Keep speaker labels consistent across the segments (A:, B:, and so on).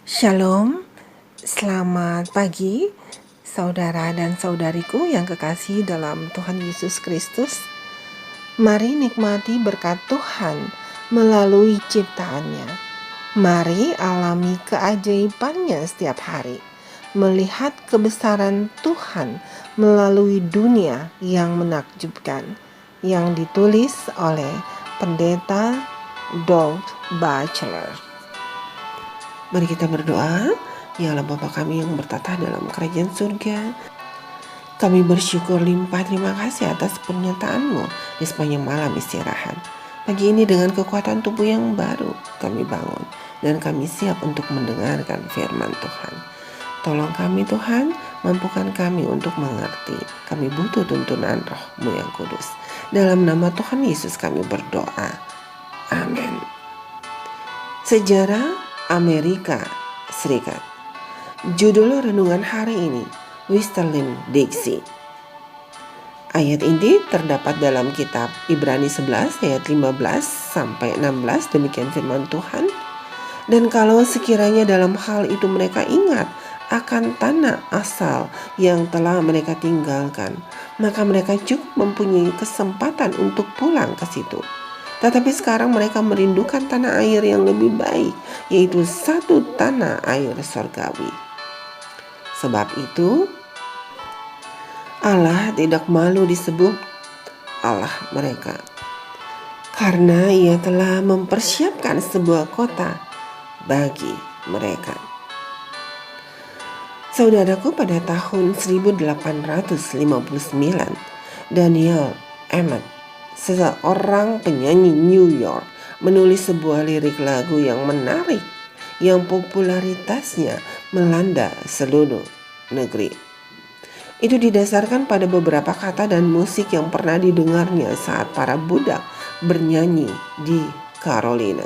A: Shalom, selamat pagi saudara dan saudariku yang kekasih dalam Tuhan Yesus Kristus. Mari nikmati berkat Tuhan melalui ciptaannya. Mari alami keajaibannya setiap hari. Melihat kebesaran Tuhan melalui dunia yang menakjubkan. Yang ditulis oleh Pendeta Doug Batchelor. Mari kita berdoa. Ya Allah Bapa kami yang bertata dalam kerajaan surga, kami bersyukur limpah terima kasih atas pernyataan-Mu di sepanjang malam istirahat. Pagi ini dengan kekuatan tubuh yang baru kami bangun dan kami siap untuk mendengarkan firman Tuhan. Tolong kami Tuhan, mampukan kami untuk mengerti. Kami butuh tuntunan Roh-Mu yang kudus. Dalam nama Tuhan Yesus kami berdoa. Amin. Sejarah Amerika Serikat. Judul renungan hari ini, Wisterlin Dixie. Ayat ini terdapat dalam kitab Ibrani 11 ayat 15 sampai 16, demikian firman Tuhan. Dan kalau sekiranya dalam hal itu mereka ingat akan tanah asal yang telah mereka tinggalkan, maka mereka cukup mempunyai kesempatan untuk pulang ke situ. Tetapi sekarang mereka merindukan tanah air yang lebih baik, yaitu satu tanah air surgawi. Sebab itu, Allah tidak malu disebut Allah mereka, karena Ia telah mempersiapkan sebuah kota bagi mereka. Saudaraku, pada tahun 1859, Daniel Emmett, seorang penyanyi New York, menulis sebuah lirik lagu yang menarik yang popularitasnya melanda seluruh negeri. Itu didasarkan pada beberapa kata dan musik yang pernah didengarnya saat para budak bernyanyi di Carolina.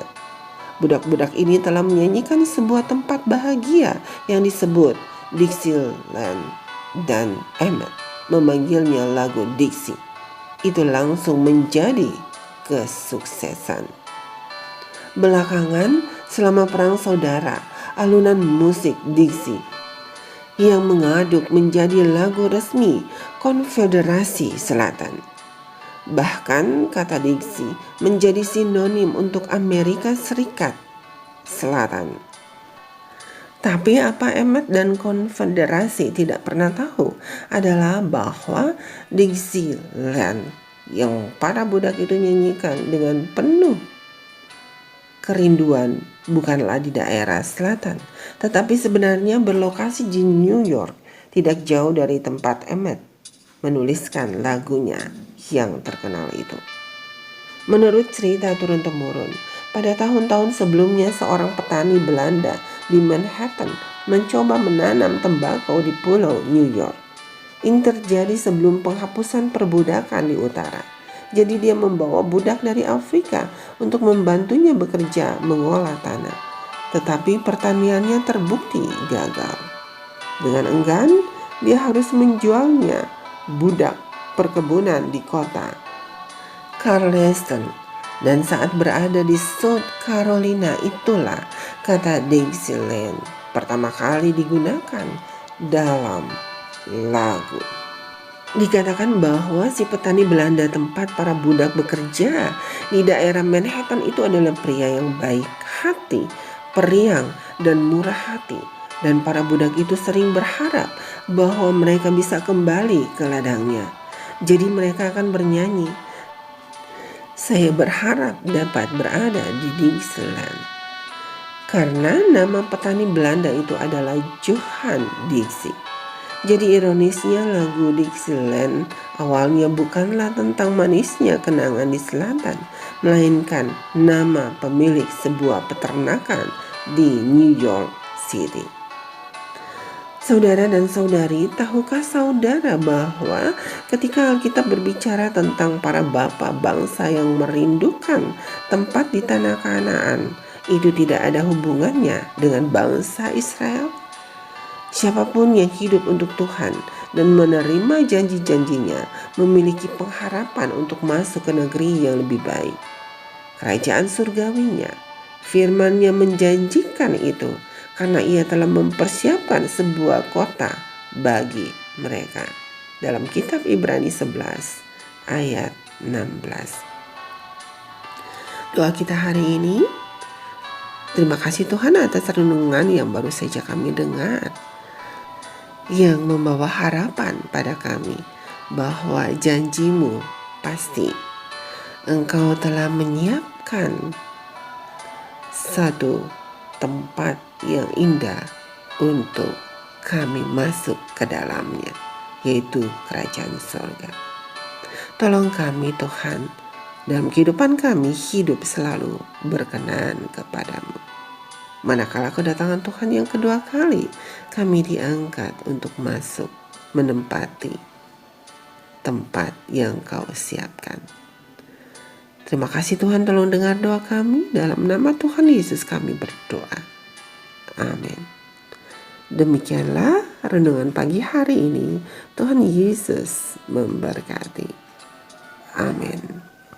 A: Budak-budak ini telah menyanyikan sebuah tempat bahagia yang disebut Dixieland, dan Emmett memanggilnya lagu Dixie. Itu langsung menjadi kesuksesan. Belakangan, selama Perang Saudara, alunan musik Dixie yang mengaduk menjadi lagu resmi Konfederasi Selatan. Bahkan kata Dixie menjadi sinonim untuk Amerika Serikat Selatan. Tapi apa Emmett dan Konfederasi tidak pernah tahu adalah bahwa Dixieland yang para budak itu nyanyikan dengan penuh kerinduan bukanlah di daerah selatan, tetapi sebenarnya berlokasi di New York, tidak jauh dari tempat Emmett menuliskan lagunya yang terkenal itu. Menurut cerita turun-temurun, pada tahun-tahun sebelumnya seorang petani Belanda di Manhattan mencoba menanam tembakau di pulau New York. Ini terjadi sebelum penghapusan perbudakan di utara. Jadi dia membawa budak dari Afrika untuk membantunya bekerja mengolah tanah. Tetapi pertaniannya terbukti gagal. Dengan enggan, dia harus menjualnya budak perkebunan di kota Charleston. Dan saat berada di South Carolina, itulah kata Dixieland pertama kali digunakan dalam lagu. Dikatakan bahwa si petani Belanda tempat para budak bekerja di daerah Manhattan itu adalah pria yang baik hati, periang, dan murah hati. Dan para budak itu sering berharap bahwa mereka bisa kembali ke ladangnya. Jadi mereka akan bernyanyi, "Saya berharap dapat berada di Dixieland." Karena nama petani Belanda itu adalah Johan Dixie. Jadi ironisnya lagu Dixieland awalnya bukanlah tentang manisnya kenangan di selatan, melainkan nama pemilik sebuah peternakan di New York City. Saudara dan saudari, tahukah saudara bahwa ketika Alkitab berbicara tentang para bapa bangsa yang merindukan tempat di tanah Kanaan, itu tidak ada hubungannya dengan bangsa Israel? Siapapun yang hidup untuk Tuhan dan menerima janji-janjinya memiliki pengharapan untuk masuk ke negeri yang lebih baik, kerajaan surgawinya. Firman-Nya menjanjikan itu karena Ia telah mempersiapkan sebuah kota bagi mereka. Dalam kitab Ibrani 11 ayat 16. Doa kita hari ini, terima kasih Tuhan atas renungan yang baru saja kami dengar, yang membawa harapan pada kami bahwa janji-Mu pasti. Engkau telah menyiapkan satu tempat yang indah untuk kami masuk ke dalamnya, yaitu kerajaan surga. Tolong kami Tuhan, dalam kehidupan kami hidup selalu berkenan kepadamu. Manakala kedatangan Tuhan yang kedua kali, kami diangkat untuk masuk menempati tempat yang Kau siapkan. Terima kasih Tuhan, tolong dengar doa kami. Dalam nama Tuhan Yesus kami berdoa. Amin. Demikianlah renungan pagi hari ini. Tuhan Yesus memberkati. Amin.